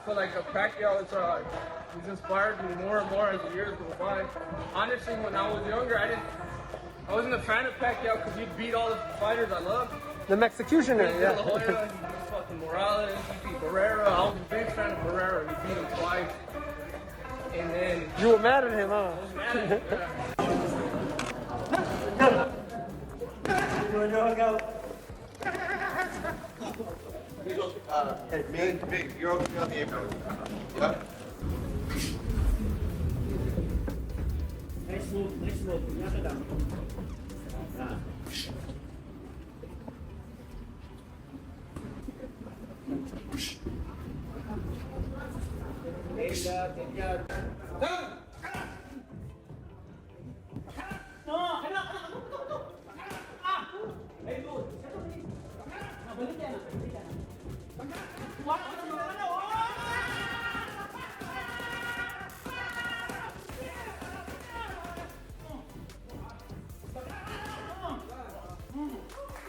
feel like Pacquiao is he's inspired me more and more as the years go by. Honestly, when I was younger, I wasn't a fan of Pacquiao because he'd beat all the fighters I loved. The Mexicutioner, yeah. La Hoya, he beat fucking Morales, he beat Barrera. I was a big fan of Barrera. He beat him twice. And then you were mad at him, huh? I was mad at him. Hey, me, you're on the apron. Yep. Nice move. Knock it down.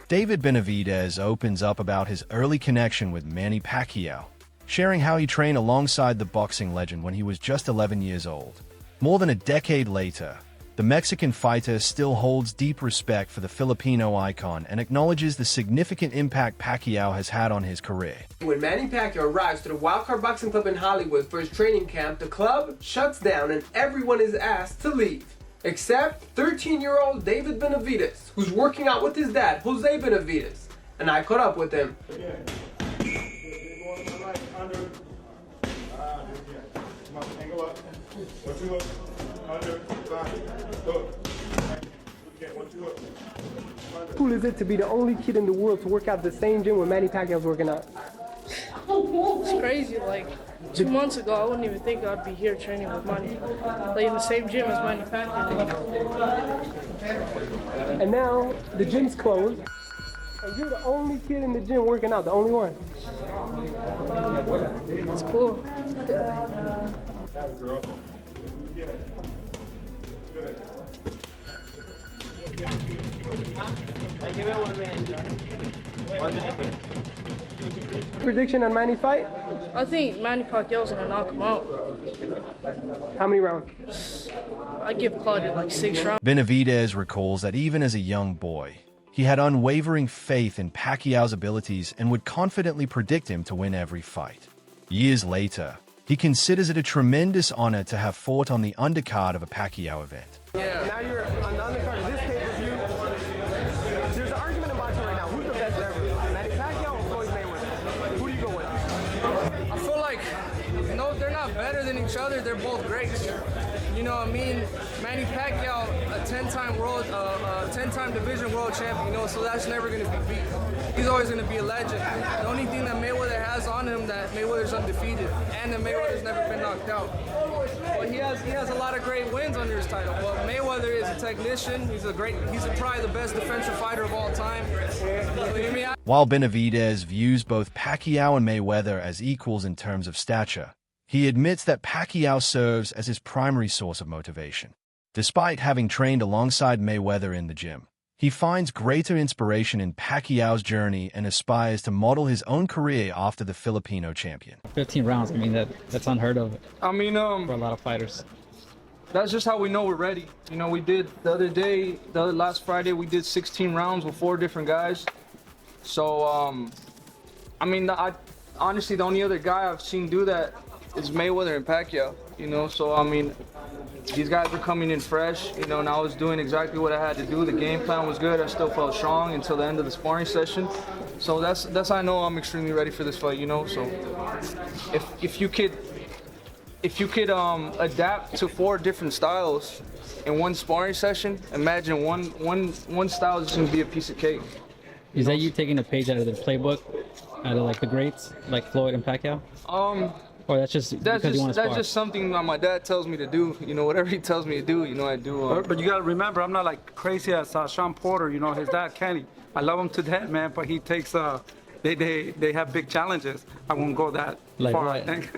David Benavidez opens up about his early connection with Manny Pacquiao, sharing how he trained alongside the boxing legend when he was just 11 years old. More than a decade later, the Mexican fighter still holds deep respect for the Filipino icon and acknowledges the significant impact Pacquiao has had on his career. When Manny Pacquiao arrives to the Wildcard Boxing Club in Hollywood for his training camp, the club shuts down and everyone is asked to leave. Except 13-year-old David Benavidez, who's working out with his dad, Jose Benavidez. And I caught up with him. How cool is it to be the only kid in the world to work out the same gym where Manny Pacquiao's working out? It's crazy. Like 2 months ago, I wouldn't even think I'd be here training with Manny, like in the same gym as Manny Pacquiao. And now the gym's closed, and you're the only kid in the gym working out, the only one. It's cool. Prediction on Manny fight? I think Manny Pacquiao's gonna knock him out. How many rounds? I give Claudia like 6 rounds. Benavidez recalls that even as a young boy, he had unwavering faith in Pacquiao's abilities and would confidently predict him to win every fight. Years later, he considers it a tremendous honor to have fought on the undercard of a Pacquiao event. Yeah. Now you're on the undercard of this pay-per-view. There's an argument in boxing right now. Who's the best ever? Manny Pacquiao or Floyd Mayweather? Who do you go with? I feel like, no, they're not better than each other. They're both great. You know what I mean? Manny Pacquiao, a 10-time division world champion, you know, so that's never going to be beat. He's always going to be a legend. The only thing that Mayweather has on him, that Mayweather's undefeated, and that Mayweather's never been knocked out. But he has a lot of great wins under his title. But Mayweather is a technician. He's probably the best defensive fighter of all time. While Benavidez views both Pacquiao and Mayweather as equals in terms of stature, he admits that Pacquiao serves as his primary source of motivation. Despite having trained alongside Mayweather in the gym, he finds greater inspiration in Pacquiao's journey and aspires to model his own career after the Filipino champion. 15 rounds, I mean, that's unheard of I mean, for a lot of fighters. That's just how we know we're ready. You know, we did last Friday, we did 16 rounds with 4 different guys. So, I mean, honestly, the only other guy I've seen do that is Mayweather and Pacquiao, you know, so I mean, these guys were coming in fresh, you know, and I was doing exactly what I had to do. The game plan was good. I still felt strong until the end of the sparring session. So that's how I know I'm extremely ready for this fight, you know. So if you could adapt to 4 different styles in one sparring session, imagine one style is going to be a piece of cake. Is that you taking a page out of the playbook, out of like the greats, like Floyd and Pacquiao? Or that's just something that my dad tells me to do. You know, whatever he tells me to do, you know, I do. But you gotta remember, I'm not like crazy as Sean Porter. You know, his dad Kenny. I love him to death, man. But he takes they have big challenges. I won't go that like far. What? I think.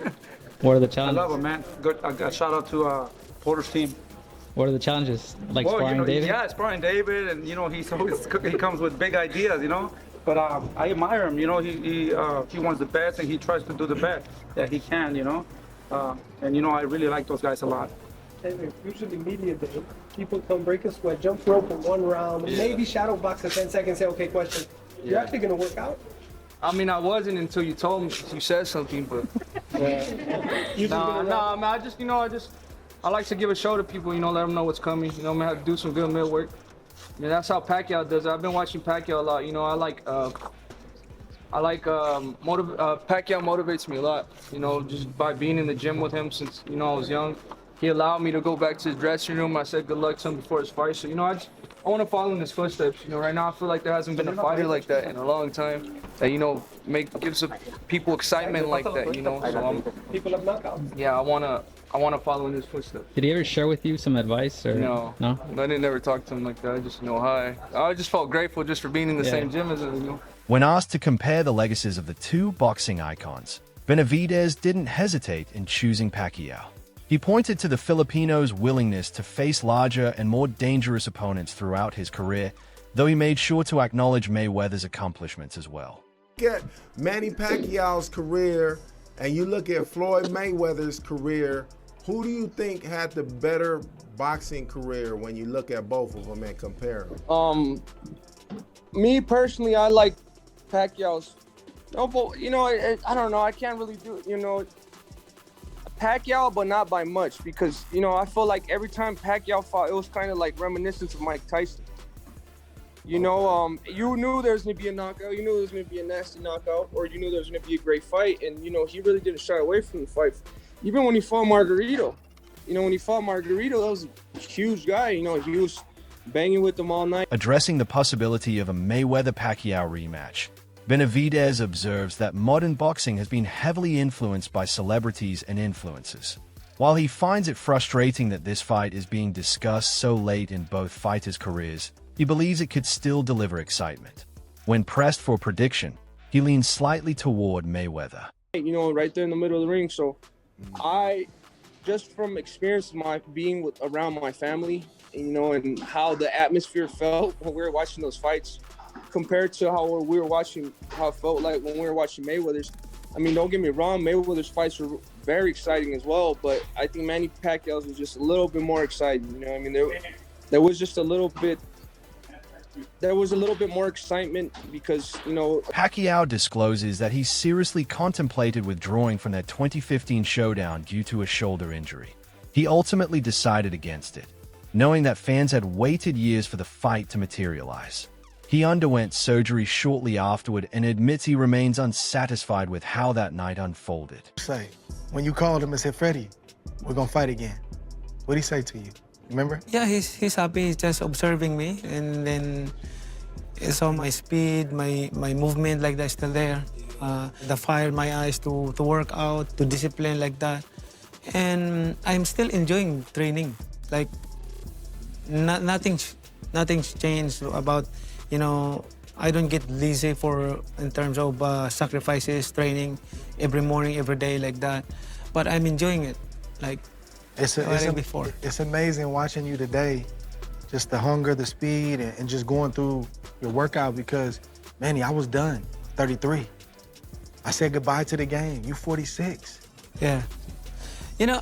What are the challenges? I love him, man. Good. I got shout out to Porter's team. What are the challenges? Like sparring you know, David? Yeah, sparring David, and you know he comes with big ideas. You know, But I admire him. You know, he wants the best, and he tries to do the best that he can. You know, and you know, I really like those guys a lot. And usually media day, people come break a sweat, jump rope in 1 round, maybe shadow box for 10 seconds, say, okay, question. You're actually gonna work out? I mean, I wasn't until you told me, you said something, but nah, man, I like to give a show to people, you know, let them know what's coming. You know, I'm gonna have to do some good mill work. I mean, that's how Pacquiao does it. I've been watching Pacquiao a lot. You know, Pacquiao motivates me a lot. You know, just by being in the gym with him since, you know, I was young. He allowed me to go back to his dressing room. I said good luck to him before his fight. So, you know, I want to follow in his footsteps. You know, right now I feel like there hasn't been a fighter like that in a long time that, you know, gives people excitement like that, you know. So People have knockouts. yeah, I wanna follow in his footsteps. Did he ever share with you some advice or No, no? I didn't ever talk to him like that. I just, you know, hi. I just felt grateful just for being in the same gym as him, you know. When asked to compare the legacies of the two boxing icons, Benavidez didn't hesitate in choosing Pacquiao. He pointed to the Filipino's willingness to face larger and more dangerous opponents throughout his career, though he made sure to acknowledge Mayweather's accomplishments as well. Look at Manny Pacquiao's career and you look at Floyd Mayweather's career, who do you think had the better boxing career when you look at both of them and compare them? Me personally, I like Pacquiao's. No, but you know, I don't know. I can't really do it. You know, Pacquiao, but not by much because you know I feel like every time Pacquiao fought, it was kind of like reminiscent of Mike Tyson. You know, you knew there was gonna be a knockout. You knew there was gonna be a nasty knockout, or you knew there was gonna be a great fight. And you know, he really didn't shy away from the fight. Even when he fought Margarito, you know, when he fought Margarito, that was a huge guy. You know, he was banging with them all night. Addressing the possibility of a Mayweather-Pacquiao rematch, Benavidez observes that modern boxing has been heavily influenced by celebrities and influencers. While he finds it frustrating that this fight is being discussed so late in both fighters' careers, he believes it could still deliver excitement. When pressed for a prediction, he leans slightly toward Mayweather. You know, right there in the middle of the ring. So I, just from experience, being around my family, you know, and how the atmosphere felt when we were watching those fights, compared to how it felt like when we were watching Mayweather's. I mean, don't get me wrong, Mayweather's fights were very exciting as well, but I think Manny Pacquiao's was just a little bit more exciting. You know, I mean, there was just a little bit more excitement because, you know. Pacquiao discloses that he seriously contemplated withdrawing from that 2015 showdown due to a shoulder injury. He ultimately decided against it, knowing that fans had waited years for the fight to materialize. He underwent surgery shortly afterward and admits he remains unsatisfied with how that night unfolded. Say, when you called him and said, Freddie, we're gonna fight again, what'd he say to you? Remember? Yeah, he's happy. He's just observing me, and then he saw my speed, my movement like that still there. The fire in my eyes to work out, to discipline like that. And I'm still enjoying training. Like, nothing's changed about, you know, I don't get lazy in terms of sacrifices, training every morning, every day like that. But I'm enjoying it, like before. It's amazing watching you today, just the hunger, the speed, and just going through your workout because, Manny, I was done, 33. I said goodbye to the game. You 46. Yeah. You know,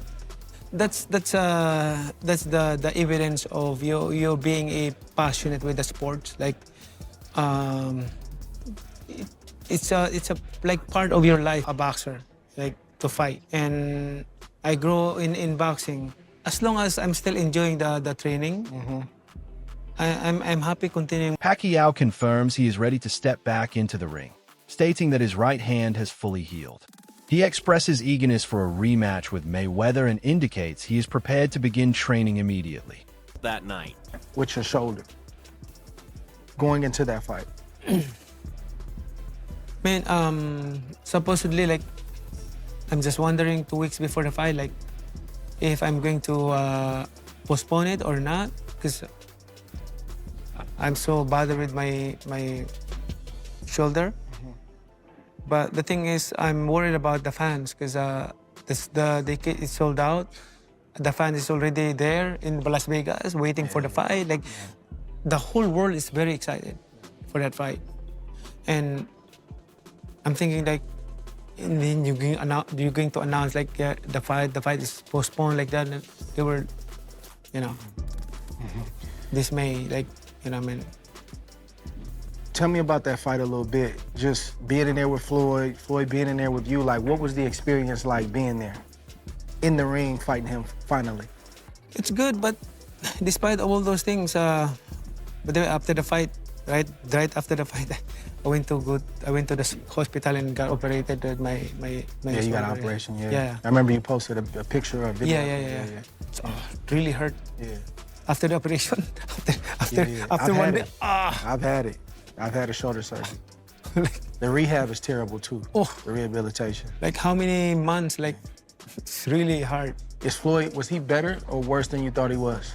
that's the evidence of you being a passionate with the sport. Like, it's a like part of your life, a boxer, like to fight. And I grow in boxing. As long as I'm still enjoying the training, I'm happy continuing. Pacquiao confirms he is ready to step back into the ring, stating that his right hand has fully healed. He expresses eagerness for a rematch with Mayweather and indicates he is prepared to begin training immediately. That night. With your shoulder, going into that fight. Man, supposedly, like, I'm just wondering 2 weeks before the fight, like, if I'm going to postpone it or not, because I'm so bothered with my shoulder. But the thing is, I'm worried about the fans because the ticket is sold out. The fan is already there in Las Vegas waiting for the fight. Like, the whole world is very excited for that fight. And I'm thinking like, and then you're going to announce like the fight is postponed like that. And they were, you know, dismayed, like, you know what I mean. Tell me about that fight a little bit. Just being in there with Floyd, Floyd being in there with you. Like, what was the experience like being there, in the ring, fighting him finally? It's good, but despite all those things, but then after the fight, right after the fight, I went to the hospital and got operated with my Yeah, you got an operation. Yeah. Yeah. I remember you posted a picture of video. Yeah. It's, it really hurt. Yeah. After the operation, after I've one had day, it. I've had it. I've had a shoulder surgery. The rehab is terrible too. Oh. The rehabilitation. like how many months? Like, it's really hard. Is Floyd, was he better or worse than you thought he was?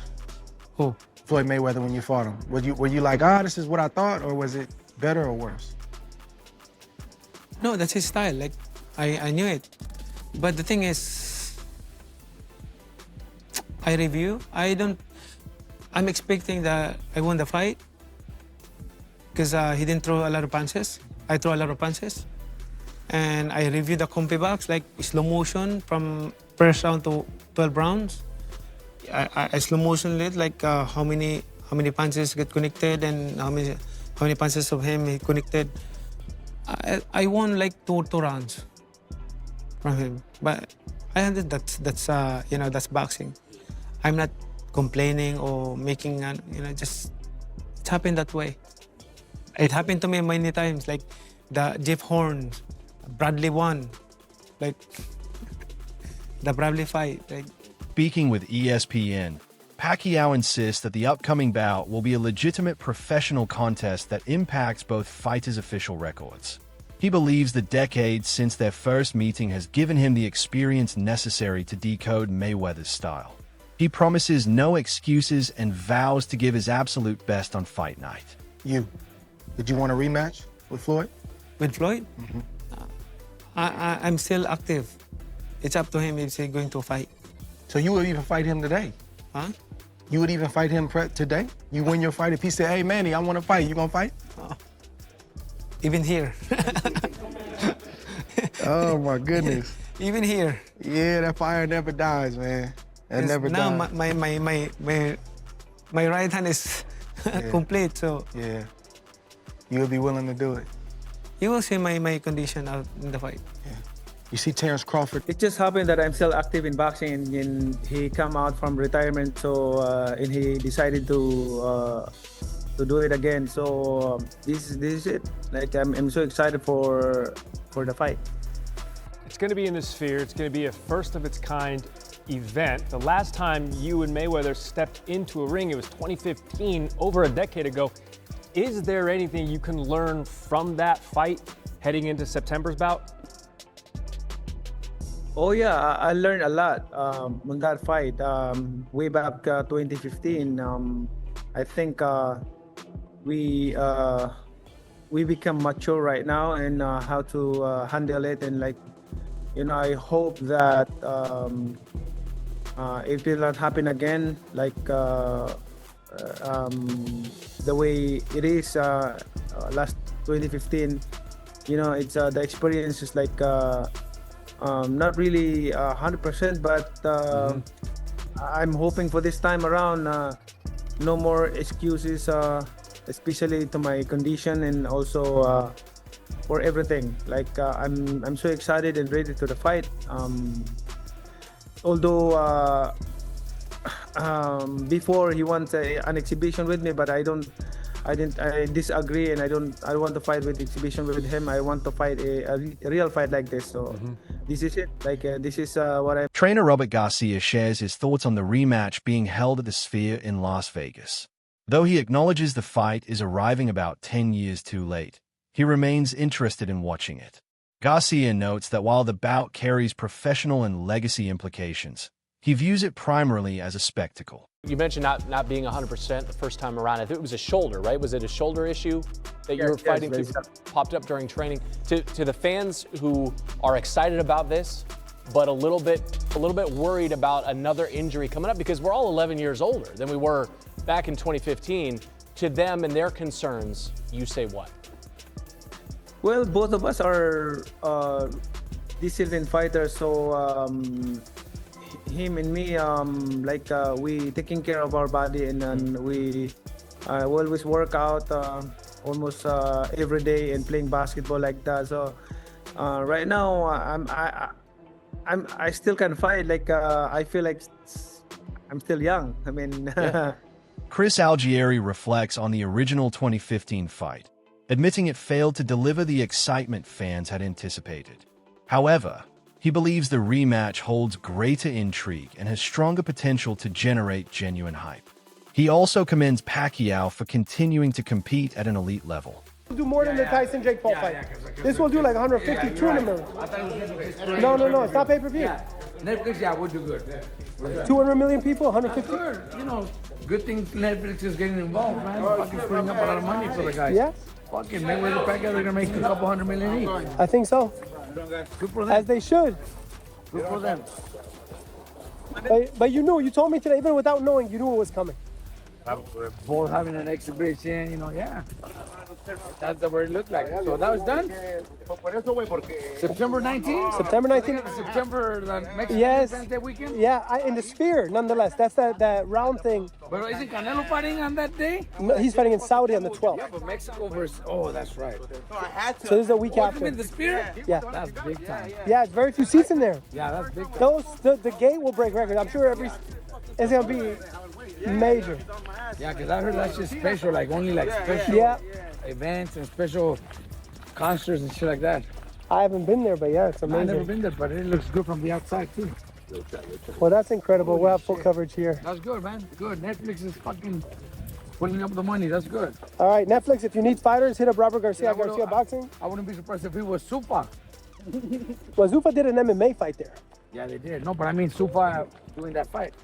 Who? Floyd Mayweather, when you fought him. Were you like, this is what I thought, or was it better or worse? No, that's his style. Like, I knew it. But the thing is, I'm expecting that I won the fight because he didn't throw a lot of punches. I threw a lot of punches. And I reviewed the comfy box, like slow motion from first round to 12 rounds. I slow motion it, like how many punches get connected and how many punches of him he connected. I won like two rounds from him, but I understand that's boxing. I'm not complaining or making just it happened that way. It happened to me many times, like the Jeff Horn, Bradley won, like the Bradley fight. Like. Speaking with ESPN, Pacquiao insists that the upcoming bout will be a legitimate professional contest that impacts both fighters' official records. He believes the decade since their first meeting has given him the experience necessary to decode Mayweather's style. He promises no excuses and vows to give his absolute best on fight night. Did you want a rematch with Floyd? With Floyd? Mm-hmm. I'm still active. It's up to him if he's going to fight. So you would even fight him today? Huh? You would even fight him today? You win your fight. If he said, hey, Manny, I want to fight, you going to fight? Even here. Oh, my goodness. Even here. Yeah, that fire never dies, man. That never dies. Now my right hand is complete, so. Yeah. You would be willing to do it? You will see my condition out in the fight. Yeah. You see Terrence Crawford? It just happened that I'm still active in boxing, and he come out from retirement, so and he decided to do it again. So this is it. Like I'm so excited for the fight. It's going to be in the Sphere. It's going to be a first of its kind event. The last time you and Mayweather stepped into a ring, it was 2015, over a decade ago. Is there anything you can learn from that fight heading into September's bout? Oh yeah, I learned a lot on that fight. Way back 2015, I think we become mature right now and how to handle it, and I hope that it will not happen again. The way it is last 2015, it's the experience is not really 100%, but I'm hoping for this time around no more excuses, especially to my condition and also for everything. I'm so excited and ready to the fight. Although before he wants an exhibition with me, but I disagree, and I don't want to fight with exhibition with him. I want to fight a real fight like this. So this is it. This is what I. Trainer Robert Garcia shares his thoughts on the rematch being held at the Sphere in Las Vegas. Though he acknowledges the fight is arriving about 10 years too late, he remains interested in watching it. Garcia notes that while the bout carries professional and legacy implications, he views it primarily as a spectacle. You mentioned not being 100% the first time around. I think it was a shoulder, right? Was it a shoulder issue that you were fighting through, popped up during training? To the fans who are excited about this, but a little bit worried about another injury coming up, because we're all 11 years older than we were back in 2015. To them and their concerns, you say what? Well, both of us are disciplined fighters, so him and me, we taking care of our body, and then we always work out almost every day and playing basketball like that. So right now, I still can fight. Like I feel like I'm still young. I mean, Chris Algieri reflects on the original 2015 fight, admitting it failed to deliver the excitement fans had anticipated. However, he believes the rematch holds greater intrigue and has stronger potential to generate genuine hype. He also commends Pacquiao for continuing to compete at an elite level. Do more than the Tyson Jake Paul fight. This will do like 150, 200 million. No, it's not pay-per-view. Netflix, would do good. 200 million people, 150. Good. Good thing Netflix is getting involved, man. Fucking freeing up a lot of money for the guys. Yeah. Fucking Mayweather Pacquiao, they're gonna make a couple $100 million each. I think so. Good for them. As they should. Good for them. But you knew. You told me today, even without knowing, you knew it was coming. Both having an exhibition, yeah. That's the way it looked like. So that was done. September 19th? September 19th? September, the Mexican Independence Day weekend? Yeah, in the Sphere, nonetheless. That's that round thing. But isn't Canelo fighting on that day? No, he's fighting in Saudi on the 12th. Yeah, but Mexico versus, that's right. So this is a week after. In the Sphere? Yeah. That's big time. Yeah, it's very few seats in there. Yeah, that's big time. The gate will break records. I'm sure it's going to be major. Yeah, because I heard that's just special, like only like special events and special concerts and shit like that. I haven't been there, but yeah, it's amazing. I've never been there, but it looks good from the outside too. Well, that's incredible. We'll have full coverage here. That's good, man. Good. Netflix is fucking putting up the money. That's good. All right, Netflix, if you need fighters, hit up Robert Garcia, Garcia Boxing. I wouldn't be surprised if he was Supa. Well, Zuffa did an MMA fight there. Yeah, they did. No, but I mean Supa doing that fight.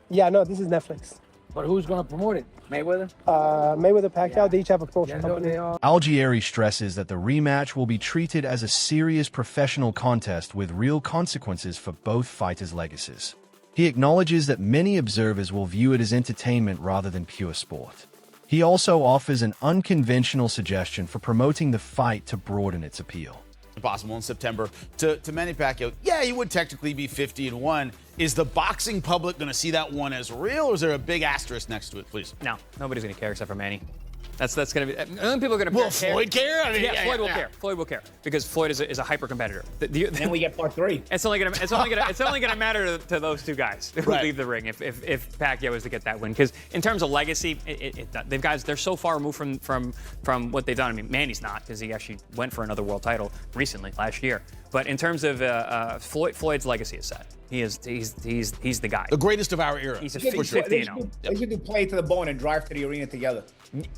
Yeah, no, this is Netflix. But who's going to promote it? Mayweather? Mayweather, Pacquiao, they each have a promotion company. Algieri stresses that the rematch will be treated as a serious professional contest with real consequences for both fighters' legacies. He acknowledges that many observers will view it as entertainment rather than pure sport. He also offers an unconventional suggestion for promoting the fight to broaden its appeal. Possible in September to Manny Pacquiao. Yeah, he would technically be 50-1. Is the boxing public going to see that one as real, or is there a big asterisk next to it, please? No, nobody's going to care except for Manny. That's going to be. The only people are going to. Will Floyd care? I mean, yeah, Floyd will care. Floyd will care because Floyd is a hyper competitor. Then we get part 3. It's only going to matter to those two guys who leave the ring if Pacquiao is to get that win. Because in terms of legacy, they're so far removed from what they've done. I mean, Manny's not because he actually went for another world title recently last year. But in terms of Floyd's legacy is set. He's the guy. The greatest of our era. He's 50 0. They should do play to the bone and drive to the arena together.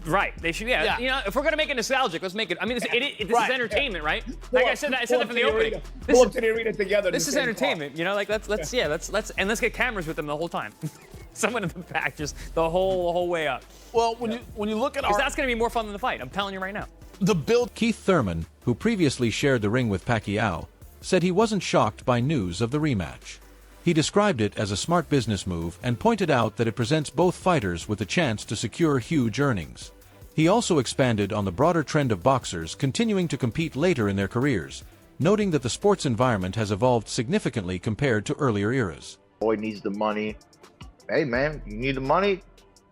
Right. They should. Yeah. You know, if we're gonna make it nostalgic, let's make it. I mean, this is entertainment, right? Like I said that from the opening. Go up to the arena together. This is entertainment. You know, like let's get cameras with them the whole time. Someone in the back, just the whole way up. Well, when you look at that's gonna be more fun than the fight. I'm telling you right now. The build. Keith Thurman, who previously shared the ring with Pacquiao, said he wasn't shocked by news of the rematch. He described it as a smart business move and pointed out that it presents both fighters with a chance to secure huge earnings. He also expanded on the broader trend of boxers continuing to compete later in their careers, noting that the sports environment has evolved significantly compared to earlier eras. Floyd needs the money. Hey man, you need the money,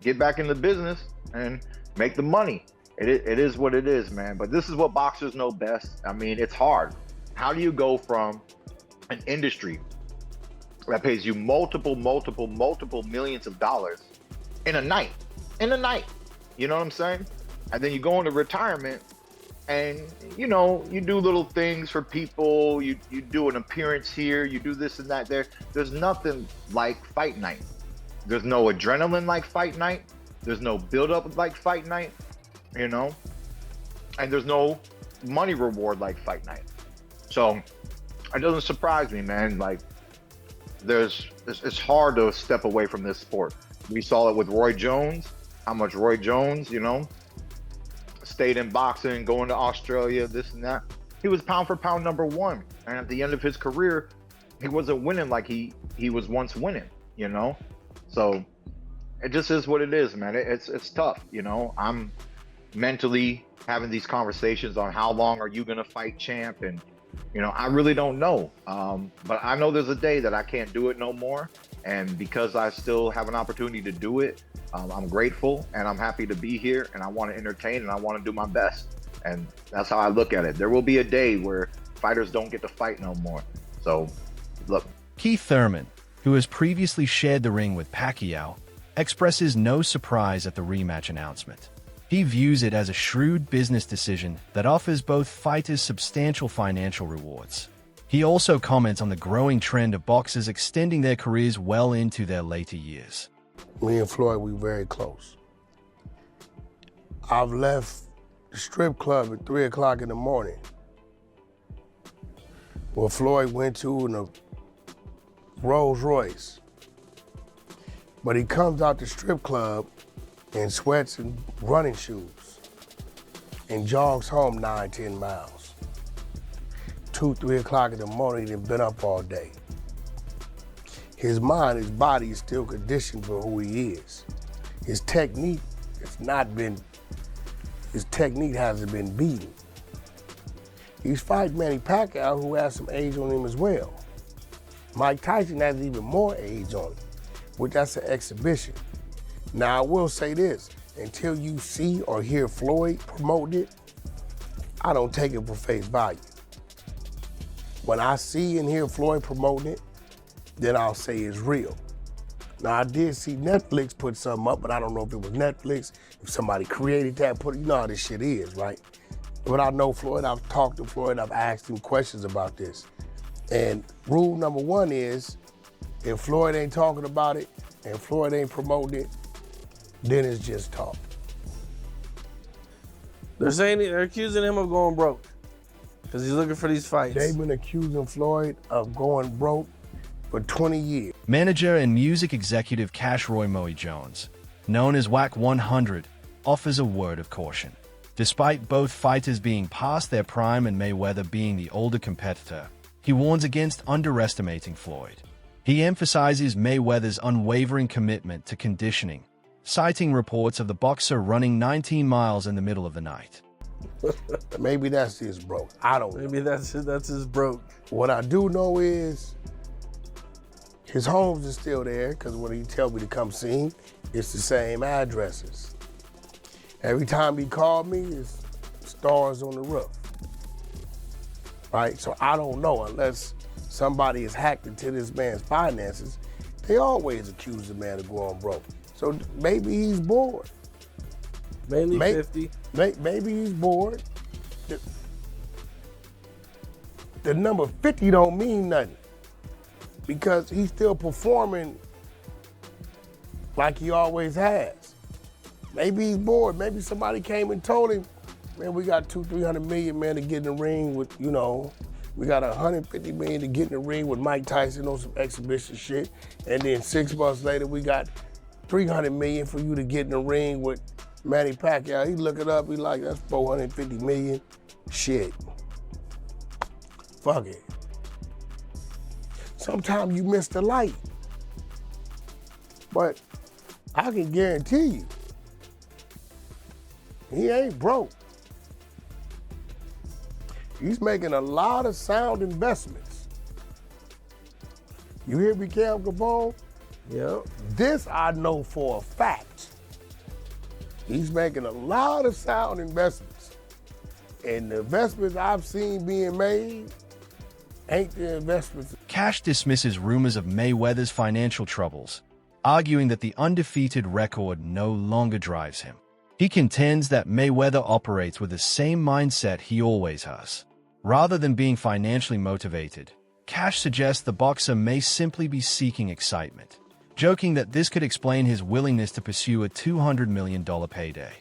get back in the business and make the money. It is what it is, man. But this is what boxers know best. I mean, it's hard. How do you go from an industry that pays you multiple millions of dollars in a night? You know what I'm saying? And then you go into retirement and, you know, you do little things for people. You do an appearance here. You do this and that there. There's nothing like fight night. There's no adrenaline like fight night. There's no build-up like fight night, you know? And there's no money reward like fight night. So it doesn't surprise me, man. Like, it's hard to step away from this sport. We saw it with Roy Jones, how much Roy Jones, you know, stayed in boxing, going to Australia, this and that. He was pound for pound #1. And at the end of his career, he wasn't winning like he was once winning, you know? So it just is what it is, man. It's tough, you know? mentally having these conversations on how long are you going to fight champ. And, I really don't know. But I know there's a day that I can't do it no more. And because I still have an opportunity to do it, I'm grateful and I'm happy to be here, and I want to entertain and I want to do my best. And that's how I look at it. There will be a day where fighters don't get to fight no more. So, look. Keith Thurman, who has previously shared the ring with Pacquiao, expresses no surprise at the rematch announcement. He views it as a shrewd business decision that offers both fighters substantial financial rewards. He also comments on the growing trend of boxers extending their careers well into their later years. Me and Floyd, we very close. I've left the strip club at 3 o'clock in the morning. Well, Floyd went to in a Rolls Royce. But he comes out the strip club in sweats and running shoes and jogs home 9, 10 miles. 2, 3 o'clock in the morning, he'd been up all day. His mind, his body is still conditioned for who he is. His technique hasn't been beaten. He's fighting Manny Pacquiao, who has some age on him as well. Mike Tyson has even more age on him, which that's an exhibition. Now, I will say this, until you see or hear Floyd promote it, I don't take it for face value. When I see and hear Floyd promoting it, then I'll say it's real. Now, I did see Netflix put something up, but I don't know if it was Netflix, if somebody created that, you know how this shit is, right? But I know Floyd, I've talked to Floyd, I've asked him questions about this. And rule number 1 is, if Floyd ain't talking about it and Floyd ain't promoting it, then it's just talk. They're accusing him of going broke because he's looking for these fights. They've been accusing Floyd of going broke for 20 years. Manager and music executive Cash Roy Moe Jones, known as WAC 100, offers a word of caution. Despite both fighters being past their prime and Mayweather being the older competitor, he warns against underestimating Floyd. He emphasizes Mayweather's unwavering commitment to conditioning, citing reports of the boxer running 19 miles in the middle of the night. Maybe that's his broke. I don't know. Maybe that's his broke. What I do know is his homes is still there, because when he tell me to come see him, it's the same addresses. Every time he called me, it's stars on the roof. Right? So I don't know, unless somebody is hacked into this man's finances, they always accuse the man of going broke. So maybe he's bored. Mainly 50. Maybe he's bored. The number 50 don't mean nothing, because he's still performing like he always has. Maybe he's bored. Maybe somebody came and told him, man, we got $200-300 million, man, to get in the ring with, we got $150 million to get in the ring with Mike Tyson on some exhibition shit. And then 6 months later, we got $300 million for you to get in the ring with Manny Pacquiao. He look it up, he like, that's $450 million. Shit. Fuck it. Sometimes you miss the light. But I can guarantee you, he ain't broke. He's making a lot of sound investments. You hear me, Cam Capone? Yep. This I know for a fact. He's making a lot of sound investments. And the investments I've seen being made ain't the investments. Cash dismisses rumors of Mayweather's financial troubles, arguing that the undefeated record no longer drives him. He contends that Mayweather operates with the same mindset he always has. Rather than being financially motivated, Cash suggests the boxer may simply be seeking excitement, joking that this could explain his willingness to pursue a $200 million payday.